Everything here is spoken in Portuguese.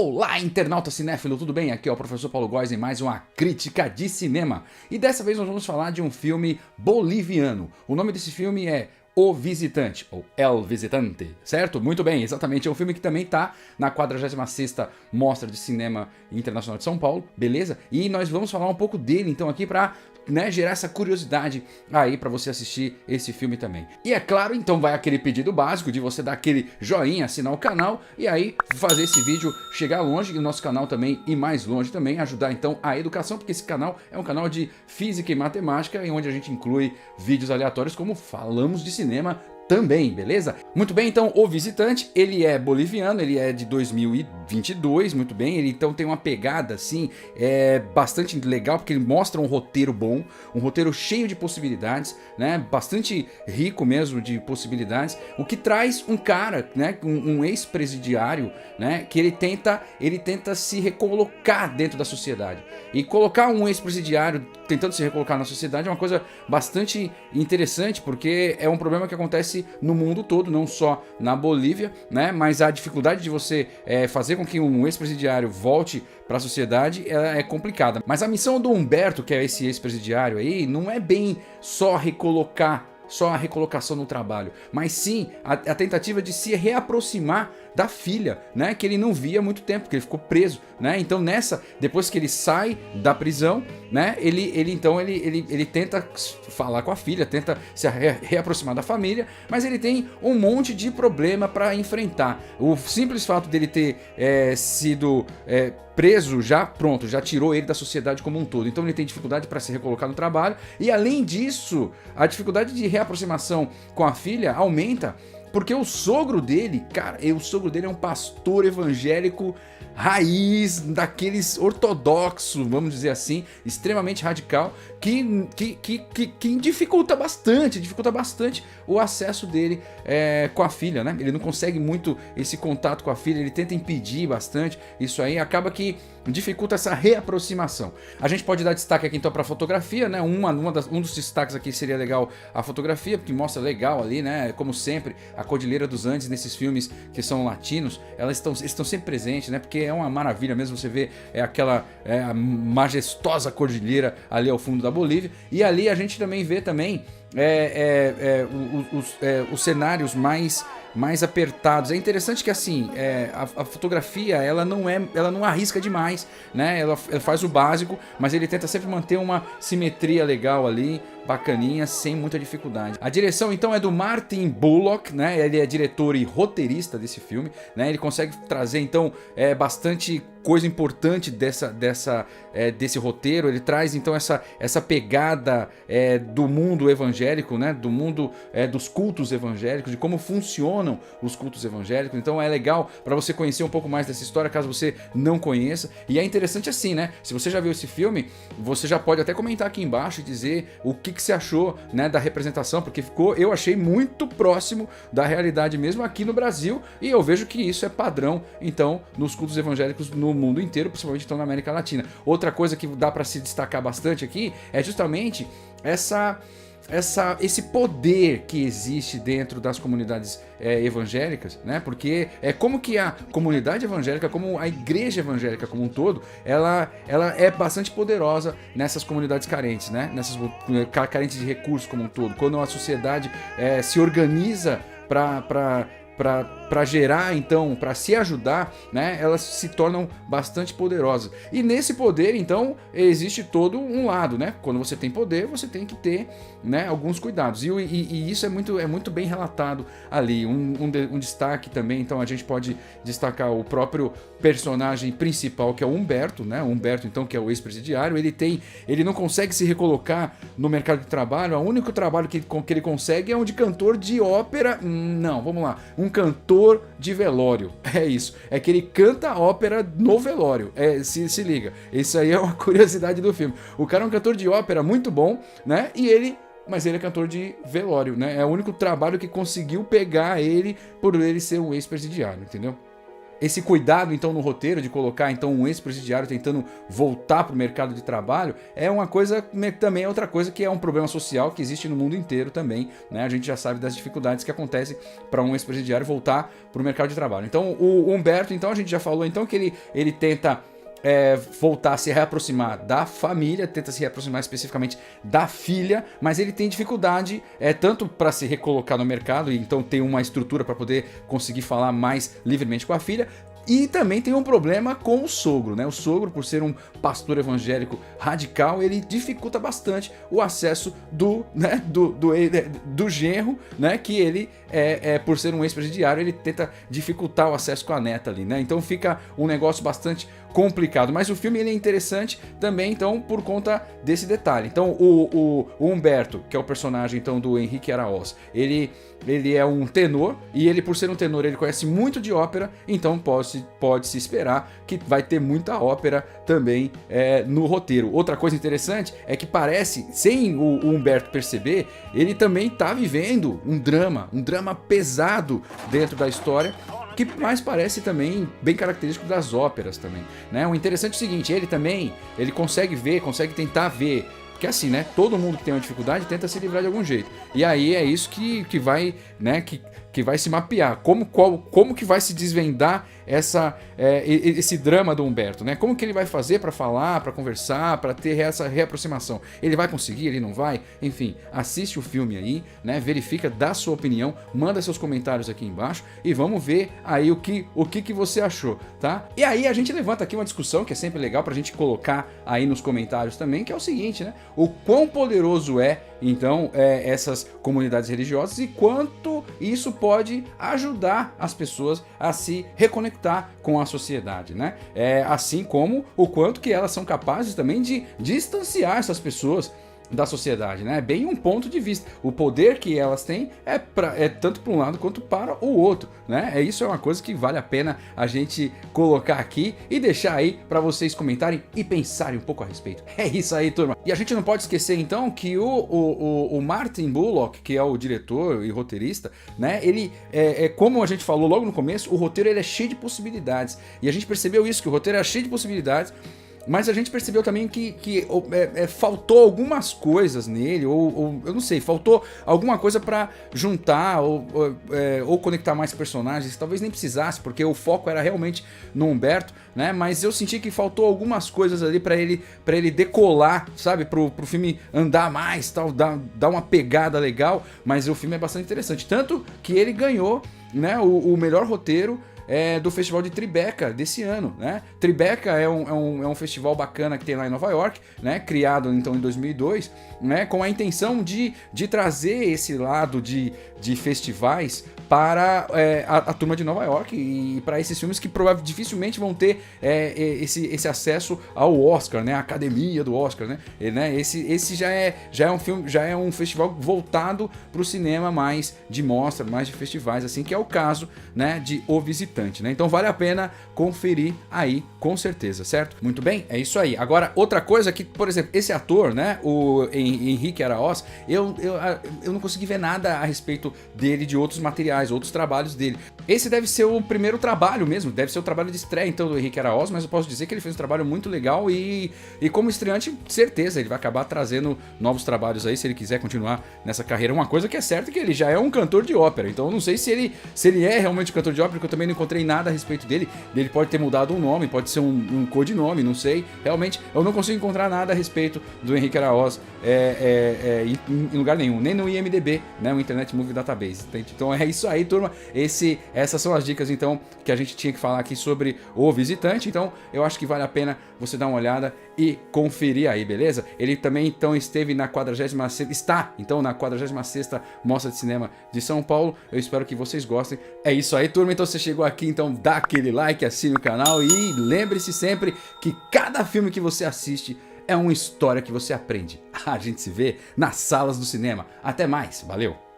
Olá, internauta cinéfilo, tudo bem? Aqui é o professor Paulo Góes em mais uma crítica de cinema. E dessa vez nós vamos falar de um filme boliviano. O nome desse filme é O Visitante, ou El Visitante, certo? Muito bem, exatamente. É um filme que também está na 46ª Mostra de Cinema Internacional de São Paulo, beleza? E nós vamos falar um pouco dele, então, aqui para gerar essa curiosidade aí para você assistir esse filme também. E é claro, então vai aquele pedido básico de você dar aquele joinha, assinar o canal e aí fazer esse vídeo chegar longe e o nosso canal também ir mais longe também, ajudar então a educação, porque esse canal é um canal de física e matemática e onde a gente inclui vídeos aleatórios como falamos de cinema também, beleza? Muito bem, então O Visitante, ele é boliviano, ele é de 2022, muito bem, ele então tem uma pegada assim, bastante legal, porque ele mostra um roteiro bom, um roteiro cheio de possibilidades, né, bastante rico mesmo de possibilidades, o que traz um cara, né, um ex-presidiário, né, que ele tenta se recolocar dentro da sociedade, e colocar um ex-presidiário tentando se recolocar na sociedade é uma coisa bastante interessante, porque é um problema que acontece no mundo todo, não só na Bolívia, né? Mas a dificuldade de você fazer com que um ex-presidiário volte para a sociedade é complicada. Mas a missão do Humberto, que é esse ex-presidiário aí, não é bem só a recolocação no trabalho, mas sim a tentativa de se reaproximar da filha, né, que ele não via há muito tempo, porque ele ficou preso, né? Então depois que ele sai da prisão, né, ele tenta falar com a filha, tenta se reaproximar da família, mas ele tem um monte de problema para enfrentar. O simples fato dele ter sido preso já tirou ele da sociedade como um todo. Então ele tem dificuldade para se recolocar no trabalho e, além disso, a dificuldade de reaproximação com a filha aumenta porque o sogro dele, cara, é um pastor evangélico raiz, daqueles ortodoxos, vamos dizer assim, extremamente radical, que dificulta bastante o acesso dele com a filha, né? Ele não consegue muito esse contato com a filha, ele tenta impedir bastante, isso aí acaba que dificulta essa reaproximação. A gente pode dar destaque aqui então para a fotografia, né? Um dos destaques aqui seria legal a fotografia, porque mostra legal ali, né? Como sempre, a Cordilheira dos Andes nesses filmes que são latinos, estão sempre presentes, né? Porque é uma maravilha mesmo você ver aquela majestosa cordilheira ali ao fundo da Bolívia. E ali a gente também vê os cenários mais apertados. É interessante que assim, a fotografia ela não arrisca demais, né? Ela faz o básico, mas ele tenta sempre manter uma simetria legal ali, bacaninha, sem muita dificuldade. A direção então é do Martin Bullock, né? Ele é diretor e roteirista desse filme, né? Ele consegue trazer então bastante coisa importante desse roteiro. Ele traz então essa pegada do mundo evangélico, né? Do mundo dos cultos evangélicos, de como funcionam os cultos evangélicos. Então é legal para você conhecer um pouco mais dessa história, caso você não conheça. E é interessante assim, né? Se você já viu esse filme, você já pode até comentar aqui embaixo e dizer o que você achou, né, da representação, porque eu achei muito próximo da realidade mesmo aqui no Brasil, e eu vejo que isso é padrão então nos cultos evangélicos no mundo inteiro, principalmente então na América Latina. Outra coisa que dá para se destacar bastante aqui é justamente esse poder que existe dentro das comunidades evangélicas, né? Porque como que a comunidade evangélica, como a igreja evangélica como um todo, ela é bastante poderosa nessas comunidades carentes, né? Nessas carentes de recursos como um todo. Quando a sociedade se organiza para gerar, então, para se ajudar, né, elas se tornam bastante poderosas. E nesse poder, então, existe todo um lado, né? Quando você tem poder, você tem que ter, né, alguns cuidados. E isso é muito bem relatado ali. Um destaque também, então, a gente pode destacar o próprio personagem principal, que é o Humberto, né? O Humberto, então, que é o ex-presidiário. Ele não consegue se recolocar no mercado de trabalho. O único trabalho que ele consegue é um de cantor de ópera. Não, vamos lá. Um cantor de velório. É isso. É que ele canta ópera no velório. Se liga. Isso aí é uma curiosidade do filme. O cara é um cantor de ópera muito bom, né? Mas ele é cantor de velório, né? É o único trabalho que conseguiu pegar ele por ele ser um ex-presidiário, entendeu? esse cuidado então no roteiro de colocar então um ex-presidiário tentando voltar para o mercado de trabalho é uma coisa, também é outra coisa que é um problema social que existe no mundo inteiro também, né? A gente já sabe das dificuldades que acontecem para um ex-presidiário voltar para o mercado de trabalho. Então o Humberto, então a gente já falou então que ele tenta voltar a se reaproximar da família, tenta se reaproximar especificamente da filha, mas ele tem dificuldade tanto para se recolocar no mercado e então ter uma estrutura para poder conseguir falar mais livremente com a filha. E também tem um problema com o sogro, né? O sogro, por ser um pastor evangélico radical, ele dificulta bastante o acesso do genro, né? Que ele, por ser um ex-presidiário, ele tenta dificultar o acesso com a neta ali, né? Então fica um negócio bastante complicado. Mas o filme ele é interessante também, então, por conta desse detalhe. Então o Humberto, que é o personagem então do Henrique Araoz, ele é um tenor, e ele, por ser um tenor, ele conhece muito de ópera, então pode-se esperar que vai ter muita ópera também no roteiro. Outra coisa interessante é que parece, sem o Humberto perceber, ele também está vivendo um drama pesado dentro da história, que mais parece também bem característico das óperas também, né? O interessante é o seguinte, ele consegue tentar ver, porque assim, né, todo mundo que tem uma dificuldade tenta se livrar de algum jeito, e aí é isso que vai, né, que vai se mapear, como que vai se desvendar esse drama do Humberto, né? Como que ele vai fazer para falar, para conversar, para ter essa reaproximação? Ele vai conseguir, ele não vai? Enfim, assiste o filme aí, né? Verifica, dá sua opinião, manda seus comentários aqui embaixo e vamos ver aí o que você achou, tá? E aí a gente levanta aqui uma discussão que é sempre legal pra gente colocar aí nos comentários também, que é o seguinte, né? O quão poderoso então, essas comunidades religiosas e quanto isso pode ajudar as pessoas a se reconectar com a sociedade, né? Assim como o quanto que elas são capazes também de distanciar essas pessoas da sociedade, né? Bem um ponto de vista. O poder que elas têm é tanto para um lado quanto para o outro, né? Isso é uma coisa que vale a pena a gente colocar aqui e deixar aí para vocês comentarem e pensarem um pouco a respeito. É isso aí, turma. E a gente não pode esquecer então que o Martin Bullock, que é o diretor e roteirista, né? Ele como a gente falou logo no começo, o roteiro ele é cheio de possibilidades. E a gente percebeu isso, que o roteiro é cheio de possibilidades. Mas a gente percebeu também que faltou algumas coisas nele, ou eu não sei, faltou alguma coisa pra juntar ou conectar mais personagens. Talvez nem precisasse, porque o foco era realmente no Humberto, né? Mas eu senti que faltou algumas coisas ali pra ele decolar, sabe? Pro filme andar mais, tal, dar uma pegada legal. Mas o filme é bastante interessante. Tanto que ele ganhou, né, o melhor roteiro do Festival de Tribeca desse ano, né? Tribeca é um festival bacana que tem lá em Nova York, né? Criado então em 2002, né? Com a intenção de trazer esse lado de festivais para a turma de Nova York e para esses filmes que provavelmente dificilmente vão ter esse acesso ao Oscar, né? A academia do Oscar, né? Esse já é um filme, já é um festival voltado para o cinema mais de mostra, mais de festivais, assim, que é o caso, né, de O Visitante. Né? Então vale a pena conferir aí, com certeza, certo? Muito bem, é isso aí. Agora, outra coisa que, por exemplo, esse ator, né, o Henrique Araoz, eu não consegui ver nada a respeito dele, de outros materiais, outros trabalhos dele. Esse deve ser o primeiro trabalho mesmo, deve ser o trabalho de estreia, então, do Henrique Araoz, mas eu posso dizer que ele fez um trabalho muito legal e como estreante, certeza, ele vai acabar trazendo novos trabalhos aí, se ele quiser continuar nessa carreira. Uma coisa que é certa é que ele já é um cantor de ópera, então eu não sei se ele é realmente um cantor de ópera, porque eu também não encontrei nada a respeito dele. Ele pode ter mudado um nome, pode ser um codinome, não sei. Realmente, eu não consigo encontrar nada a respeito do Henrique Araoz em lugar nenhum, nem no IMDb, né, o Internet Movie Database. Então é isso aí, turma. Essas são as dicas, então, que a gente tinha que falar aqui sobre O Visitante. Então, eu acho que vale a pena você dar uma olhada e conferir aí, beleza? Ele também, então, está na 46ª Mostra de Cinema de São Paulo. Eu espero que vocês gostem. É isso aí, turma. Então, você chegou aqui, então dá aquele like, assine o canal e lembre-se sempre que cada filme que você assiste é uma história que você aprende. A gente se vê nas salas do cinema. Até mais, valeu!